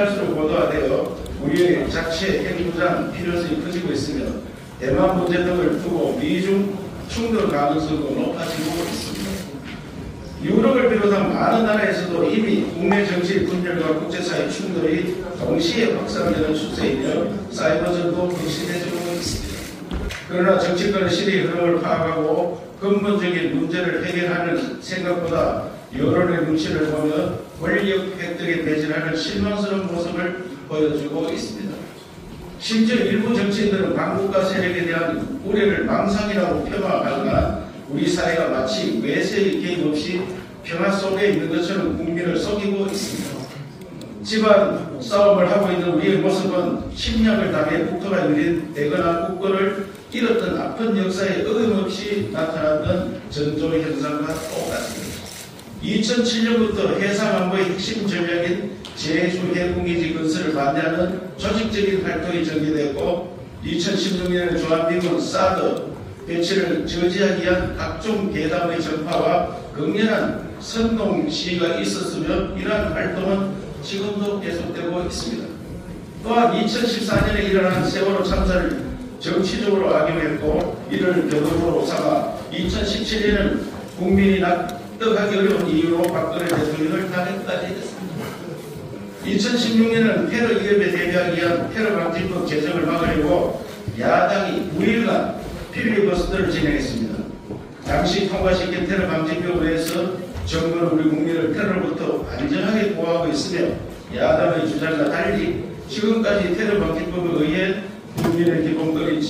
갈수록 고도화되어 우리의 자체 핵무장 필요성이 커지고 있으며 대만 문제 등을 두고 미중 충돌 가능성도 높아지고 있습니다. 유럽을 비롯한 많은 나라에서도 이미 국내 정치 분열과 국제사회 충돌이 동시에 확산되는 추세이며 사이버전도 격시되고 있습니다. 그러나 정치권의 시대의 흐름을 파악하고 근본적인 문제를 해결하는 생각보다 여론의 눈치를 보며 권력 획득에 배신하는 실망스러운 모습을 보여주고 있습니다. 심지어 일부 정치인들은 반국가 세력에 대한 우려를 망상이라고 폄하하거나 우리 사회가 마치 외세의 개입 없이 평화 속에 있는 것처럼 국민을 속이고 있습니다. 집안 싸움을 하고 있는 우리의 모습은 침략을 당해 국토가 유린되거나 국권을 잃었던 아픈 역사에 어김없이 나타났던 전조 현상과 똑같습니다. 2007년부터 해상안보의 핵심 전략인 제주 해군기지 건설을 반대하는 조직적인 활동이 전개됐고 2016년에 주한미군 사드 배치를 저지하기 위한 각종 괴담의 전파와 강렬한 선동 시위가 있었으며 이러한 활동은 지금도 계속되고 있습니다. 또한 2014년에 일어난 세월호 참사를 정치적으로 악용했고 이를 교도소로 삼아 2017년에는 국민이 납득하기 어려운 이유로 박근혜 대통령을 탄핵까지 했습니다. 2016년에는 테러 위협에 대비하기 위한 테러 방지법 제정을 막으려고 야당이 9일간 필리버스터를 진행했습니다. 당시 통과시킨 테러 방지법에 의해서 정부는 우리 국민을 테러로부터 안전하게 보호하고 있으며 야당의 주장과 달리 지금까지 테러 방지법에 의해 국민의 기본권이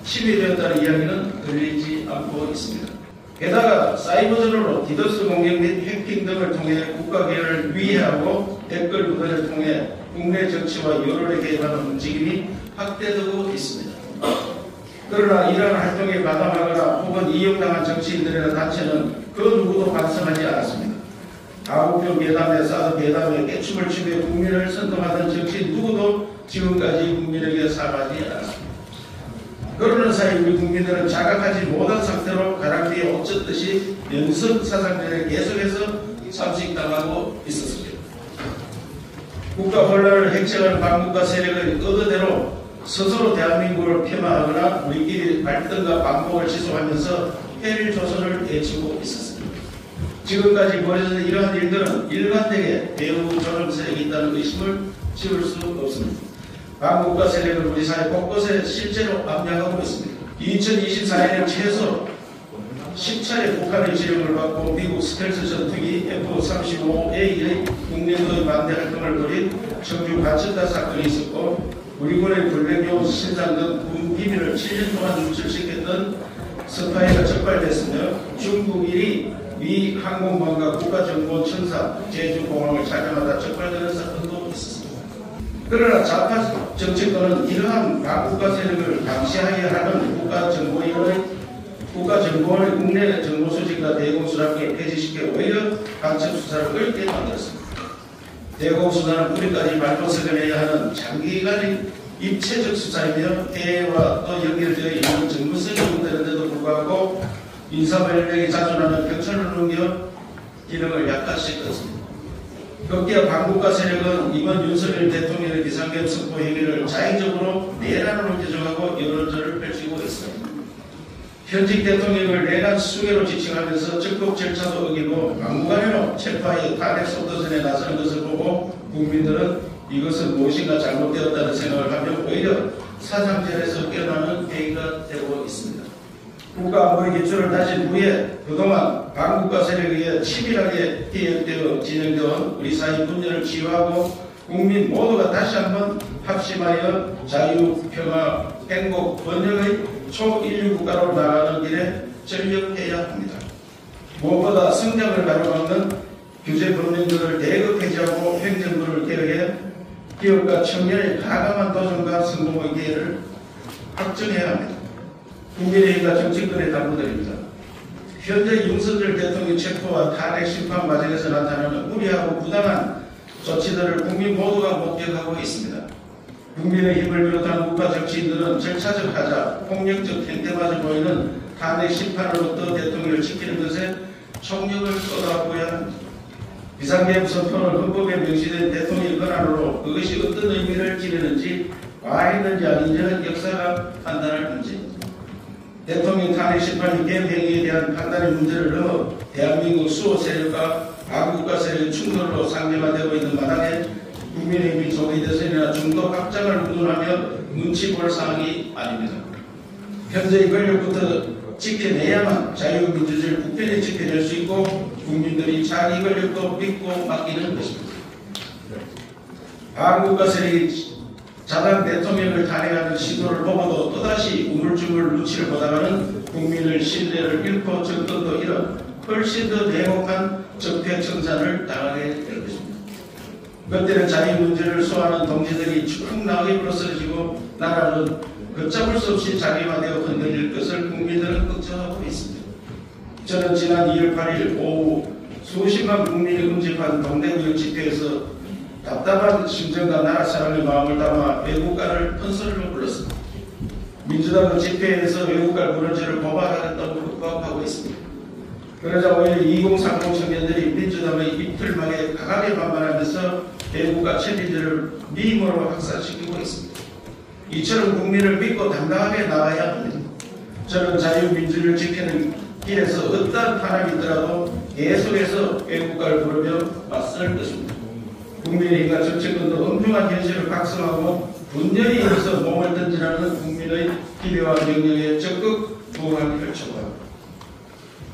침해되었다는 이야기는 들리지 않고 있습니다. 게다가 사이버전으로 디더스 공격 및 해킹 등을 통해 국가기관을 위해하고 댓글 무단을 통해 국내 정치와 여론에 개입하는 움직임이 확대되고 있습니다. 그러나 이러한 활동에 가담하거나 혹은 이용당한 정치인들이나 단체는 그 누구도 반성하지 않았습니다. 가국병 괴담에 사드 괴담에 깨춤을 추며 국민을 선동하던 정치인 누구도 지금까지 국민에게 사과하지 않았습니다. 그러는 사이 우리 국민들은 자각하지 못한 상태로 가랑비에 옷 젖듯이 연속 사상전에 계속해서 잠식당하고 있었습니다. 국가 혼란을 핵책하는 반국가 세력의 의도대로 스스로 대한민국을 폄하하거나 우리끼리 갈등과 반복을 지속하면서 헬조선을 외치고 있었습니다. 지금까지 벌어진 이러한 일들은 일관되게 배후 조정 세력이 있다는 의심을 지울 수 없습니다. 반국가 세력은 우리 사회 곳곳에 실제로 압력하고 있습니다. 2024년에 최소 10차례 북한의 지령을 받고 미국 스텔스 전투기 F-35A의 국내도의 반대 활동을 벌인 청주 가천다 사건이 있었고 우리 군의 불백용 신상 등 군 기밀을 7년 동안 누출시켰던 스파이가 적발됐으며 중국인이 미 항공모함과 국가정보원 천사 제주공항을 찾아마다 적발되는 사건도 있었습니다. 그러나 좌파 정치권은 이러한 반국가 세력을 감시하게 하는 국가정보원의 국내 정보수집과 대공수사를 폐지시켜 오히려 간첩수사를 어렵게 만들었습니다. 대공수사는 우리까지 발표석을 하는 장기간의 입체적 수사이며 해외와 또 연결되어 있는 정무성이 요구되는데도 불구하고 인사발령이 자주 나는 경찰을 넘겨 기능을 약화시켰습니다. 거기에 반국가 세력은 이번 윤석열 대통령의 비상계엄 선포 행위를 자의적으로 내란으로 규정하고 여론전을 펼치고 있습니다. 현직 대통령을 내란 수괴로 지칭하면서 적법 절차도 어기고 막무가내로 체포하여 탄핵 속도전에 나서는 것을 보고 국민들은 이것은 무엇인가 잘못되었다는 생각을 하며 오히려 사상전에서 깨어나는 계기가 되고 있습니다. 국가안보의 기초를 다진 후에 그동안 반국가 세력에 의해 치밀하게 기획되어 진행되어 우리 사회 분열을 치유하고 국민 모두가 다시 한번 합심하여 자유, 평화, 행복, 번영의 초인류 국가로 나가는 길에 전력해야 합니다. 무엇보다 성장을 가로막는 규제 법령들을 대거 폐지하고 행정부를 개혁해 기업과 청년의 가감한 도전과 성공의 기회를 확정해야 합니다. 국민의힘과 정치권에 당부드립니다. 현재 윤석열 대통령 체포와 탄핵 심판 과정에서 나타나는 무리하고 부당한 조치들을 국민 모두가 목격하고 있습니다. 국민의힘을 비롯한 우파 정치인들은 절차적 하자, 폭력적 행태마저 보이는 탄핵 심판으로부터 대통령을 지키는 것에 총력을 쏟아부어야 합니다. 비상계엄 선포는 헌법에 명시된 대통령의 권한으로 그것이 어떤 의미를 지니는지 과했는지 아닌지는 역사가 판단할 문제입니다. 대통령 탄핵 심판이 계엄 행위에 대한 판단의 문제를 넘어 대한민국 수호 세력과 아국가 세력의 충돌로 상대화되고 있는 마당에 국민의힘이 조기대선이나 중도 확장을 운운하며 눈치 볼 상황이 아닙니다. 현재의 권력부터 지켜내야만 자유민주주의를 국편히 지켜낼 수 있고 국민들이 자기 권력도 믿고 맡기는 것입니다. 한국과 세력이 자당 대통령을 탄핵하는 시도를 보고도 또다시 우물쭈물 눈치를 보다가는 국민의 신뢰를 잃고 정권도 잃어 훨씬 더 냉혹한 적폐청산을 당하게 될 것입니다. 그때는 자유민주를 소화하는 동지들이 축락하게 불어서지고 나라는 걷잡을 수 없이 자기화되어 흔들릴 것을 국민들은 걱정하고 있습니다. 저는 지난 2월 8일 오후 수십만 국민이 응집한 동대구역 집회에서 답답한 심정과 나라 사랑의 마음을 담아 외국가를 콘서트로 불렀습니다. 민주당은 집회에서 외국가 문화재를 고발하겠다고 부합하고 있습니다. 그러자 오히려 2030 청년들이 민주당의 이틀만에 강하게 반발하면서 외국가 챌린저를 미임으로 확산시키고 있습니다. 이처럼 국민을 믿고 당당하게 나가야 합니다. 저는 자유민주를 지키는 길에서 어떠한 탄압이 있더라도 계속해서 외국가를 부르며 맞설 것입니다. 국민의힘과 정치권도 엄중한 현실을 각성하고 분열이 여기서 몸을 던지라는 국민의 기대와 명령에 적극 부응하기를 촉구합니다.